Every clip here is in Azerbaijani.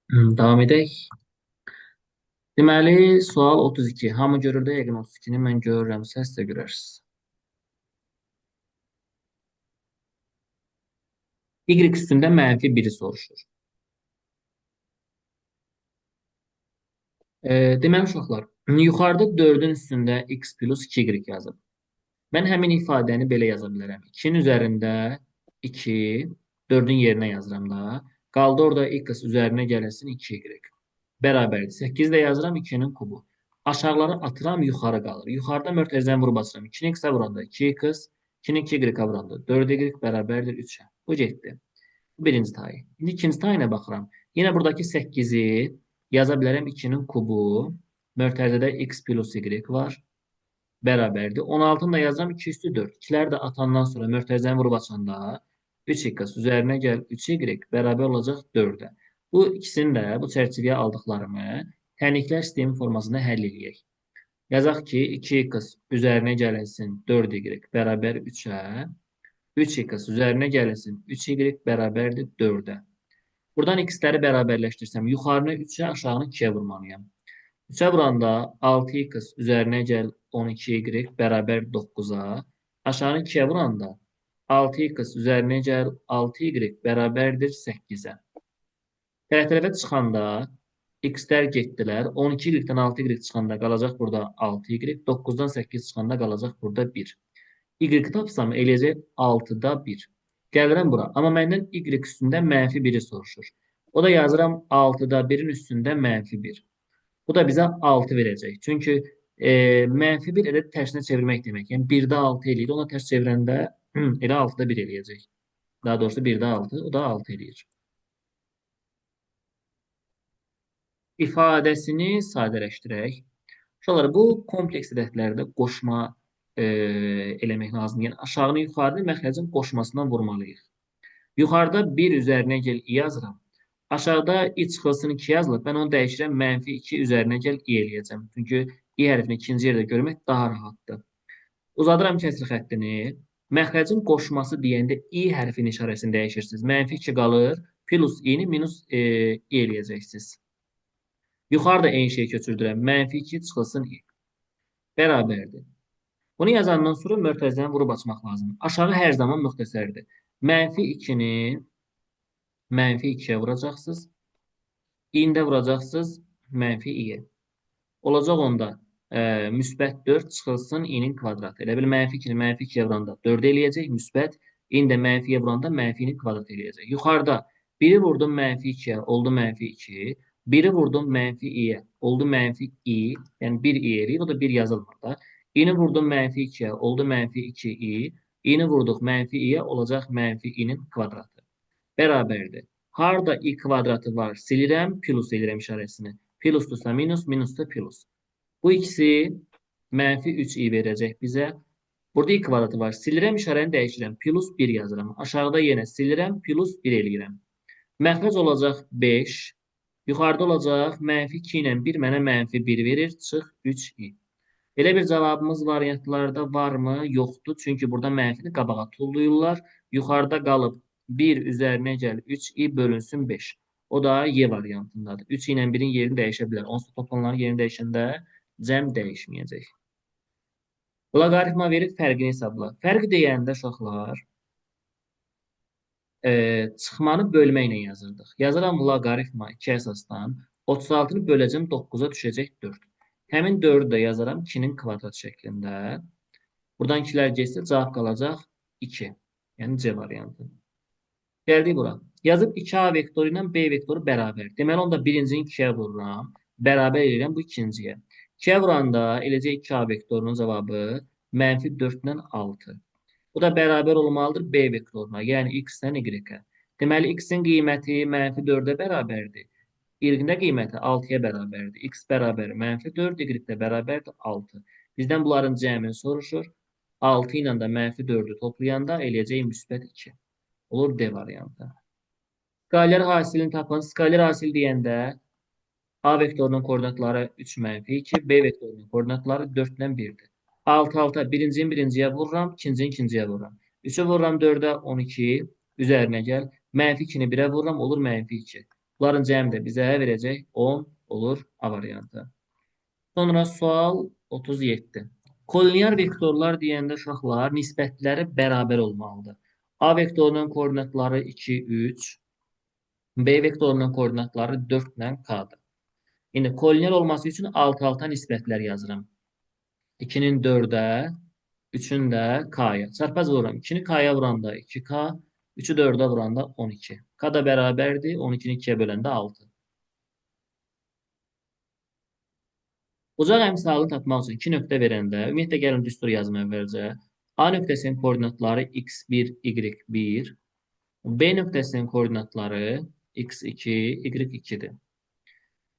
Davam edək. Deməli, sual 32. Hamı görür də yəqin 32-ni mən görürəm, səs də görərsiniz. Y üstündə mənfi biri soruşur. Deməli uşaqlar, yuxarıda 4-ün üstündə x plus 2y yazıb. Mən həmin ifadəni belə yaza bilərəm. 2-nin üzərində 2, 4-ün yerinə yazıram da. Qaldı orada x üzərinə gəlsin 2y. Bərabərdir. 8 də yazıram 2-nin kubu. Aşağıları atıram, yuxarı qalır. Yuxarıda mötərizəni vurub açıram. 2-ni x-ə vuranda 2x, 2-ni 2y-ə vuranda 4y bərabərdir 3-ə. Bu getdi. Bu birinci tayı. İndi ikinci tayına baxıram. Yenə buradakı 8-i yaza bilərəm 2-nin kubu. Mötərizədə x plus y var. Bərabərdir. 16-nı da yazıram 2 üstü 4. 2-ləri də atandan sonra mötərizəni vurub açanda 3x üzərinə gəl 3y bərabər olacaq 4-ə. Bu ikisini də bu çərçivəyə aldıqlarımı tənliklər sistemi formasında həll edək. Yazaq ki 2x üzərinə gəlinsin 4y bərabər 3-ə. 3x üzərinə gəlinsin 3y bərabərdir 4-ə. Buradan x-ləri bərabərləşdirsəm yuxarını 3-ə aşağını 2-yə vurmalıyam. 3-ə vuranda 6x üzərinə gəl 12y bərabər 9-a. Aşağını 2-yə vuranda 6x üzərinə gəl 6y bərabərdir 8-ə. Tərəf-tərəfə çıxanda x-lər getdilər. 12y-dən 6y çıxanda qalacaq burada 6y. 9-dan 8 çıxanda qalacaq burada 1. Y tapsam eləyəcək 6-da 1. Gəlirəm bura. Amma məndən y üstündə mənfi 1-i soruşur. O da yazıram 6-da 1-in üstündə mənfi 1. Bu da bizə 6 verəcək. Çünki mənfi 1 ədəd tərsinə çevirmək demək. Yəni 1-də 6 eləyir. Ona tərs çevirəndə elə 6-da 1 eləyəcək. Daha doğrusu 1-də 6, o da 6 eləyir. İfadəsini sadələşdirək. Uşaqlar, bu kompleks ədədlərdə qoşma eləmək lazımdır. Yəni aşağını yuxarıda məxrəcin qoşmasından vurmalıyıq. Yuxarıda 1 üzərinə gəl i yazıram. Aşağıda i çıxılsın 2 yazılıb. Mən onu dəyişirəm. Mənfi 2 üzərinə gəl i eləyəcəm. Çünki i hərfini ikinci yerdə görmək daha rahatdır. Uzadıram kəsr xəttini. Məxrəcin qoşması deyəndə i hərfinin işarəsini dəyişirsiniz. Mənfi 2 qalır. Plus i-ni minus i eləyəcəksiniz. Yuxarıda eyni şeyi köçürdürəm. Mənfi 2 çıxılsın i. Bərabərdir. Bunu yazandan sonra mötərizəni vurub açmaq lazımdır. Aşağı hər zaman müxtəsərdir. Mənfi 2-ni mənfi 2-yə vuracaqsınız. İndə vuracaqsınız mənfi i-yə. Olacaq onda müsbət 4 çıxılsın i-nin kvadratı. Elə bil mənfi 2-ni mənfi 2-yə vuranda 4 eləyəcək. Müsbət ində mənfiyə vuranda mənfi-nin kvadratı eləyəcək. Yuxarıda 1-i vurdum mənfi 2-yə, oldu mənfi 2. 1-i vurdum mənfi i-yə, oldu mənfi i. Yəni 1 i eləyir, o da 1 yazılmır da. İni vurdum mənfi 2-yə, oldu mənfi 2i. İni vurduq mənfi i-yə, olacaq mənfi i-nin kvadratı. Bərabərdir. Harda i kvadratı var, silirəm, plus elirəm işarəsini. Plusdursa minus, minusda plus. Bu ikisi mənfi 3i verəcək bizə. Burada i kvadratı var, silirəm, işarəni dəyişirəm. Plus 1 yazıram. Aşağıda yenə silirəm, plus 1 eləyirəm. Məxrəc olacaq 5. Yuxarıda olacaq mənfi 2 ilə 1 mənə mənfi 1 verir, çıx 3i. Belə bir cavabımız variantlarda varmı? Yoxdur. Çünki burada mənfini qabağa tulluyurlar. Yuxarıda qalıb 1 üzərinə gəl 3i bölünsün 5. O da Y variantındadır. 3 ilə 1-in yerini dəyişə bilər. Onsuz toplananların yerini dəyişəndə cəm dəyişməyəcək. Loqaritma verib fərqini hesabla. Fərq deyəndə uşaqlar çıxmanı bölməklə yazırdıq. Yazıram loqaritma 2 əsasdan 36-nı böləcəm 9-a düşəcək 4. Həmin 4-ü də yazaram 2-nin kvadrat şəklində. Buradan 2-lər geçsə cavab qalacaq 2. Yəni C variantı. Gəldik bura. Yazıb 2A vektoru ilə B vektoru bərabər. Deməli, onda birincini 2-yə vururam. Bərabər edirəm bu ikinciyə. 2-yə vuranda eləcək 2A vektorunun cavabı mənfi 4 ilə 6. Bu da bərabər olmalıdır B vektoruna, yəni x-dən y-ə. Deməli, x-in qiyməti mənfi 4-ə bərabərdir. Y-də qiyməti 6-ya bərabərdir. X bərabər mənfi 4, y də bərabərdir 6. Bizdən bunların cəmini soruşur. 6 ilə də mənfi 4-ü toplayanda eləyəcək müsbət 2. Olur D variantı. Skaler hasilini tapın. Skaler hasil deyəndə A vektorunun koordinatları 3 mənfi 2, B vektorunun koordinatları 4 ilə 1-dir. 6, 6, birincini birinciyə vururam, ikincini ikinciyə vururam. 3-ü vururam 4-ə, 12, üzərinə gəl. Mənfi 2-ni 1-ə vururam, olur mənfi 2. Bunların cəmi də bizə verəcək 10 olur A variantı. Sonra sual 37. Kollinear vektorlar deyəndə uşaqlar nisbətləri bərabər olmalıdır. A vektorunun koordinatları 2, 3. B vektorunun koordinatları 4 ilə K-dır. İndi kollinear olması üçün alt-alta nisbətlər yazıram. 2-nin 4-ə, 3-ün də K-ya. Çarpaz vururam. 2-ni K-ya vuranda 2K, 3-ü 4-ə vuranda 12. K da bərabərdir. 12-ni 2-yə böləndə 6. Uzaq əmsalını tapmaq üçün 2 nöqtə verəndə, ümumiyyətlə gəlin düstur yazım əvvəlcə. A nöqtəsinin koordinatları x1, y1. B nöqtəsinin koordinatları x2, y2-dir.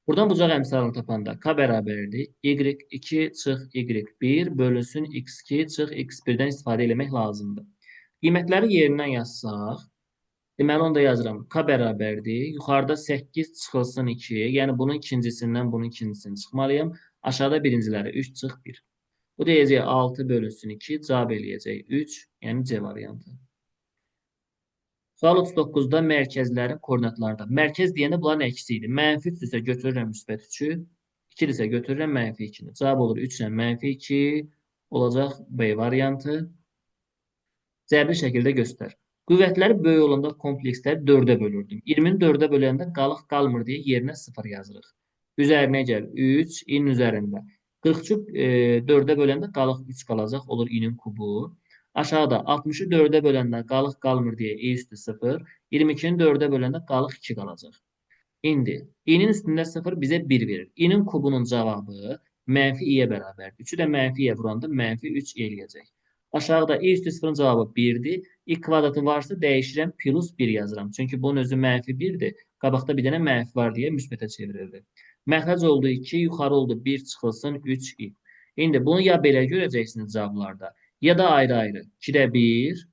Buradan bucaq əmsalını tapanda k bərabərdir. Y2 çıx y1 bölünsün x2 çıx x1-dən istifadə eləmək lazımdır. Qiymətləri yerindən yazsaq, deməli onu da yazıram. K bərabərdir. Yuxarıda 8 çıxılsın 2. Yəni bunun ikincisindən bunun ikincisini çıxmalıyım. Aşağıda birinciləri 3 çıx 1. Bu deyəcək 6 bölünsün 2. Cavab eləyəcək 3. Yəni C variantı. Sual 39-da mərkəzlərin koordinatlarında. Mərkəz deyəndə bunların əksi idi. Mənfi 3 isə götürürəm müsbət 3-ü. 2 isə götürürəm mənfi 2-ni. Cavab olur 3 ilə mənfi 2 olacaq B variantı. Cəbri şəkildə göstər. Qüvvətləri böyük olanda kompleksləri 4-ə bölürdüm. 20-ni 4-ə böləndə qalıq qalmır deyə yerinə 0 yazırıq. Üzərinə gəl 3, in üzərində. 43-ü 4-ə böləndə qalıq 3 qalacaq, olur inin kubu. Aşağıda 60-ı 4-ə böləndə qalıq qalmır deyə i üstü 0. 22-ni 4-ə böləndə qalıq 2 qalacaq. İndi i-nin üstündə 0 bizə 1 verir. I-nin kubunun cavabı mənfi i-yə bərabərdir. 3-ü də mənfi i-yə vuranda mənfi 3 eləyəcək. Aşağıda i üstü 0-ın cavabı 1-dir. I kvadratı varsa dəyişirəm, plus 1 yazıram. Çünki bunun özü mənfi 1-dir. Qabaqda bir dənə mənfi var deyə müsbətə çevrildi. Məxrəc oldu 2, yuxarı oldu 1 çıxılsın 3i. İndi bunu ya belə görəcəksiniz cavablarda, ya da ayrı-ayrı. 2-də 1,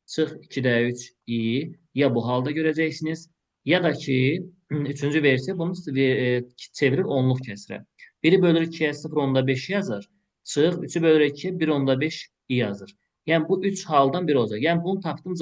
çıx 2-də 3 i, ya bu halda görəcəksiniz, ya da ki, üçüncü versiya bunu çevirir onluq kəsrə. 1-i bölür 2-yə 0, onda 5 yazır. Çıx 3-ü bölür 2-yə 1, onda 5 i yazır. Yəni bu 3 haldan biri olacaq. Yəni bunu tapdım.